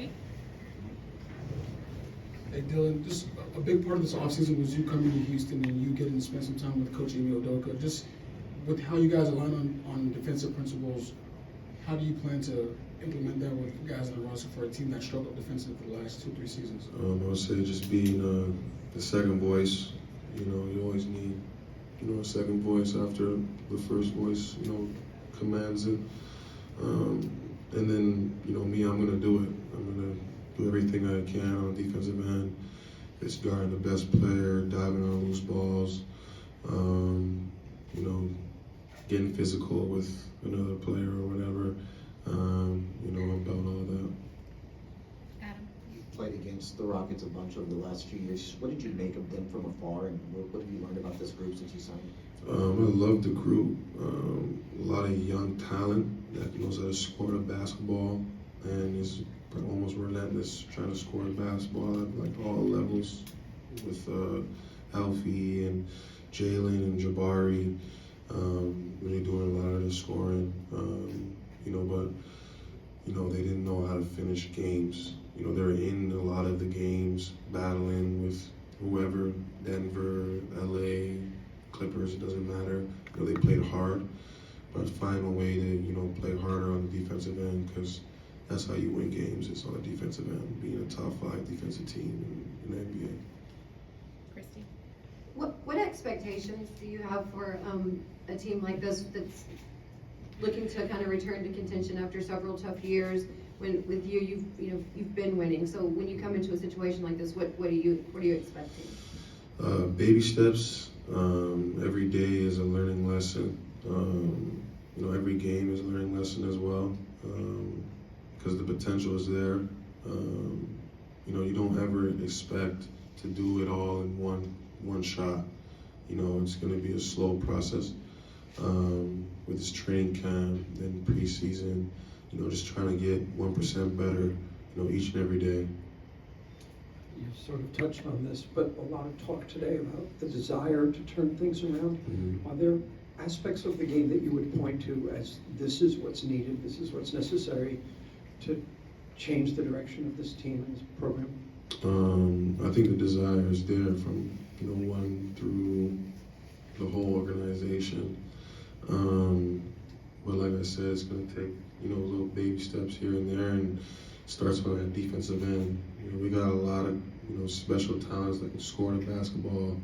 Mike? Hey Dylan, just a big part of this offseason was you coming to Houston and you getting to spend some time with Coach Amy Udoka. Just with how you guys align on defensive principles, how do you plan to implement that with guys on the roster for a team that struggled defensively for the last 2-3 seasons? I would say just being the second voice. You always need, a second voice after the first voice, commands it. And then, me, I'm going to do it. I'm going to do everything I can on the defensive end. It's guarding the best player, diving on loose balls, getting physical with another player or whatever. About all that. Adam? You played against the Rockets a bunch over the last few years. What did you make of them from afar, and what have you learned about this group since you signed? I love the group. A lot of young talent that knows how to score the basketball and is almost relentless trying to score the basketball at like all levels with Alfie and Jalen and Jabari really doing a lot of the scoring. But they didn't know how to finish games. They were in a lot of the games battling with whoever, Denver, LA, Clippers, it doesn't matter. They played hard, but find a way to, play harder on the defensive end because that's how you win games. It's on the defensive end, being a top 5 defensive team in the NBA. Christy? What expectations do you have for a team like this that's looking to kind of return to contention after several tough years? When with you've been winning. So when you come into a situation like this, what are you expecting? Baby steps. Every day is a learning lesson. Every game is a learning lesson as well. Because the potential is there. You don't ever expect to do it all in one shot. It's going to be a slow process. With this training camp, then preseason, just trying to get 1% better, each and every day. You sort of touched on this, but a lot of talk today about the desire to turn things around. Mm-hmm. Are there aspects of the game that you would point to as this is what's needed, this is what's necessary to change the direction of this team and this program? I think the desire is there from, one through the whole organization. But like I said, it's going to take, little baby steps here and there, and starts on that defensive end. We got a lot of, special talents that can score the basketball,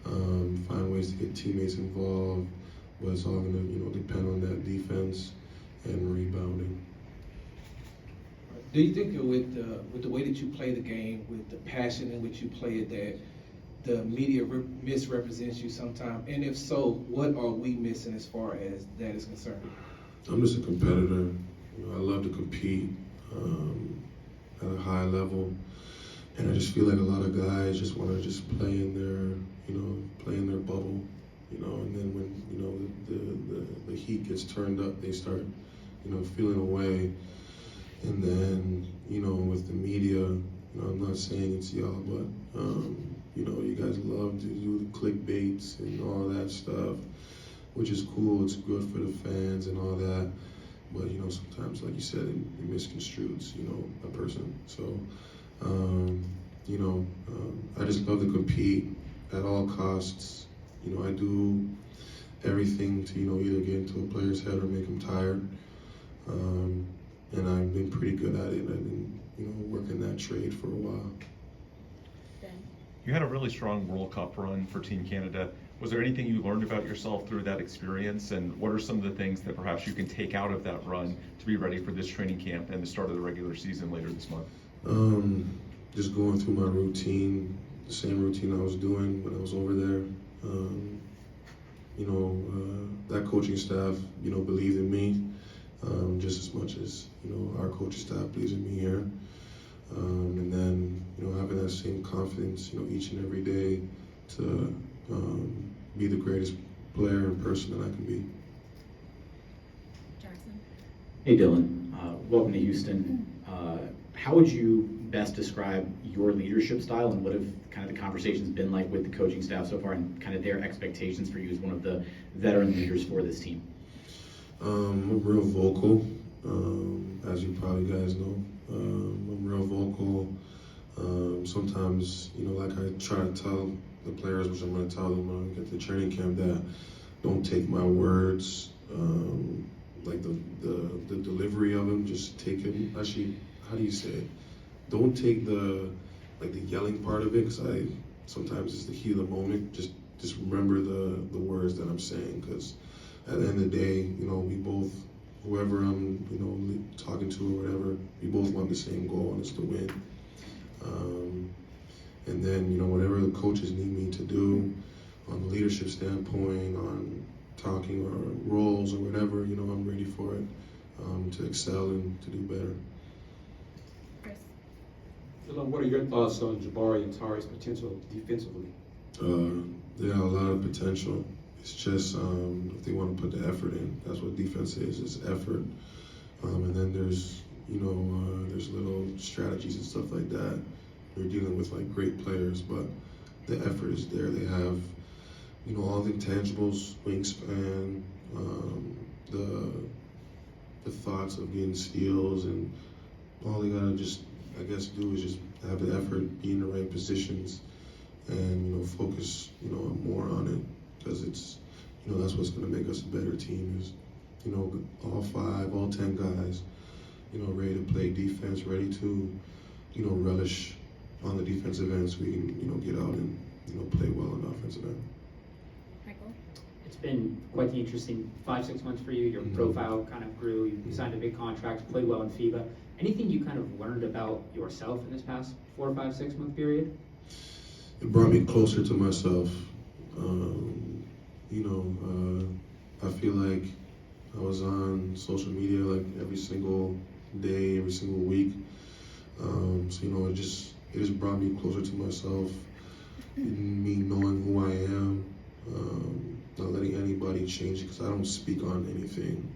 find ways to get teammates involved, but it's all going to, depend on that defense and rebounding. Do you think with the way that you play the game, with the passion in which you play it, that the media misrepresents you sometimes? And if so, what are we missing as far as that is concerned? I'm just a competitor. I love to compete at a high level, and I just feel like a lot of guys just want to just play in their bubble, and then when the heat gets turned up, they start feeling away. And then with the media, I'm not saying it's y'all, but you guys love to do the clickbaits and all that stuff, which is cool. It's good for the fans and all that. But sometimes, like you said, it misconstrues a person. So I just love to compete at all costs. I do everything to either get into a player's head or make them tired. And I've been pretty good at it. I've been working that trade for a while. Ben? You had a really strong World Cup run for Team Canada. Was there anything you learned about yourself through that experience, and what are some of the things that perhaps you can take out of that run to be ready for this training camp and the start of the regular season later this month? Just going through my routine, the same routine I was doing when I was over there. That coaching staff, believed in me just as much as our coaching staff believes in me here. And then having that same confidence, each and every day to be the greatest player and person that I can be. Jackson? Hey Dylan, welcome to Houston. How would you best describe your leadership style, and what have kind of the conversations been like with the coaching staff so far, and kind of their expectations for you as one of the veteran leaders for this team? I'm real vocal, as you probably guys know. I'm real sometimes, like I try to tell the players, which I'm going to tell them when I get to training camp, that don't take my words, like the delivery of them, just take it. Actually, how do you say it? Don't take the yelling part of it, because sometimes it's the heat of the moment. Just remember the words that I'm saying, because at the end of the day, we both, whoever I'm, talking to or whatever, we both want the same goal, and it's to win. And then, whatever the coaches need me to do on the leadership standpoint, on talking or roles or whatever, I'm ready for it, to excel and to do better. Chris. Dillon, what are your thoughts on Jabari and Tari's potential defensively? They got a lot of potential. It's just if they want to put the effort in. That's what defense is. It's effort. And then there's there's little strategies and stuff like that. You're dealing with like great players, but the effort is there. They have all the intangibles, wingspan, the thoughts of getting steals, and all they gotta just, I guess, do is just have the effort, be in the right positions, and focus more on it, because it's that's what's gonna make us a better team. Is all 5, all 10 guys ready to play defense, ready to relish on the defensive end, so we can get out and play well on the offensive end. Michael. It's been quite the interesting 5-6 months for you. Your profile kind of grew. You signed a big contract, played well in FIBA. Anything you kind of learned about yourself in this past 4, 5, 6 month period? It brought me closer to myself. I feel like I was on social media like every single day, every single week. So it just brought me closer to myself, me knowing who I am, not letting anybody change it, because I don't speak on anything,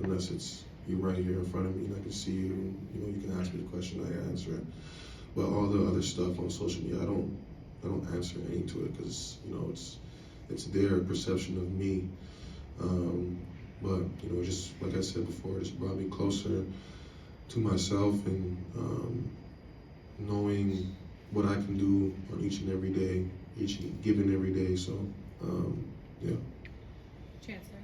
unless it's you right here in front of me and I can see you. You can ask me the question, I answer it. But all the other stuff on social media, I don't answer any to it, because it's their perception of me. But just like I said before, it just brought me closer to myself, and knowing what I can do on each and every day, each given every day. So, yeah. Chancellor.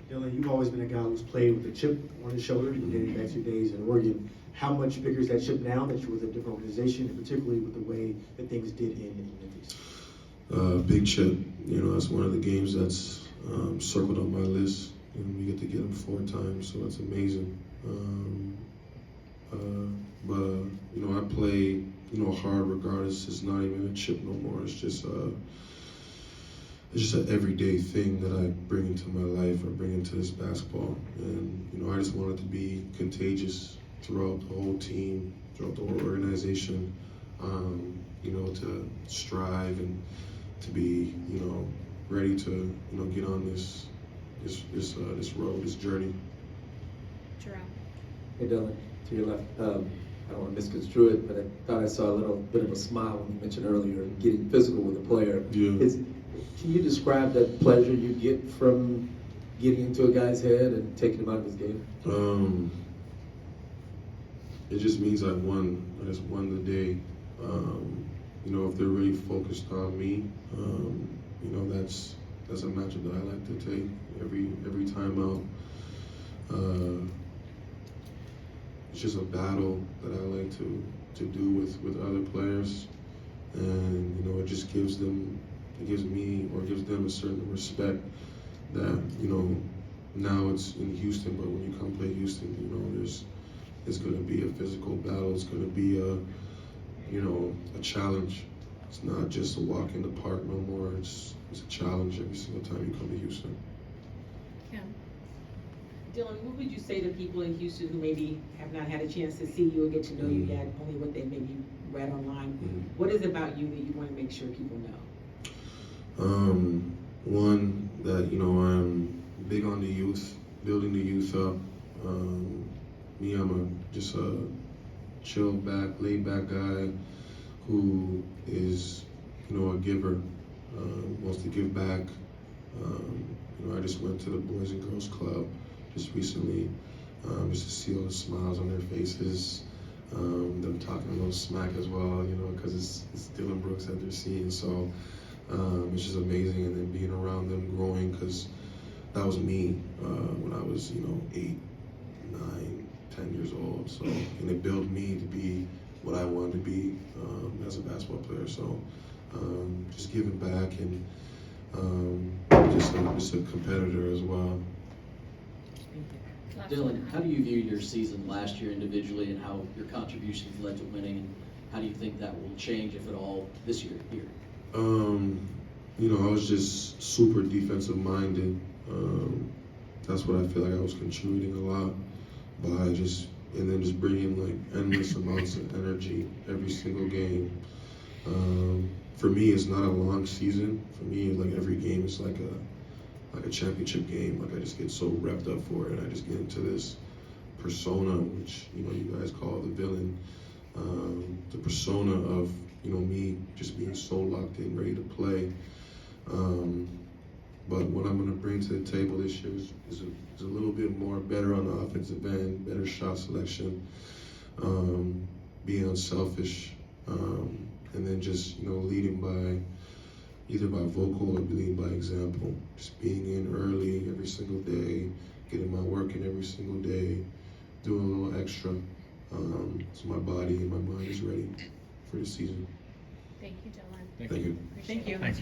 Dillon, you've always been a guy who's played with a chip on his shoulder, dating back to your days in Oregon. How much bigger is that chip now that you're with a different organization, and particularly with the way that things did in Memphis? Big chip. That's one of the games that's circled on my list, and we get to get them 4 times, so that's amazing. But I play hard regardless. It's not even a chip no more. It's just an everyday thing that I bring into my life, or bring into this basketball. And I just want it to be contagious throughout the whole team, throughout the whole organization. To strive and to be ready to get on this road, this journey. Jerome. Hey, Dillon, to your left. I don't want to misconstrue it, but I thought I saw a little bit of a smile when you mentioned earlier getting physical with a player. Yeah. Can you describe that pleasure you get from getting into a guy's head and taking him out of his game? It just means I just won the day. If they're really focused on me, that's a matchup that I like to take every time out. It's just a battle that I like to do with other players, and it just gives them a certain respect that now it's in Houston, but when you come play Houston, it's going to be a physical battle. It's going to be a challenge. It's not just a walk in the park no more. It's a challenge every single time you come to Houston. Kim. Dillon, what would you say to people in Houston who maybe have not had a chance to see you or get to know you yet, only what they maybe read online? What is it about you that you want to make sure people know? One, that I'm big on the youth, building the youth up. I'm just a chill back, laid back guy who is a giver, wants to give back. I just went to the Boys and Girls Club just recently, just to see all the smiles on their faces, them talking a little smack as well, you know, because it's Dillon Brooks that they're seeing. So it's just amazing, and then being around them, growing, because that was me when I was, you know, 8, 9, 10 years old. So, and it built me to be what I wanted to be as a basketball player. So just giving back, and just a competitor as well. Dillon, how do you view your season last year individually and how your contributions led to winning? And how do you think that will change, if at all, this year here? You know, I was just super defensive minded. That's what I feel like I was contributing a lot by and then just bringing like endless amounts of energy every single game. For me, it's not a long season. For me, like every game is like a championship game. Like I just get so revved up for it. I just get into this persona, which, you know, you guys call the villain. The persona of, you know, me just being so locked in, ready to play. But what I'm going to bring to the table this year is a little bit more better on the offensive end, better shot selection, being unselfish, and then just, you know, leading by either by vocal or leading by example. Just being in early every single day, getting my work in every single day, doing a little extra, so my body and my mind is ready for the season. Thank you, Dillon. Thank you. Thank you. Thanks.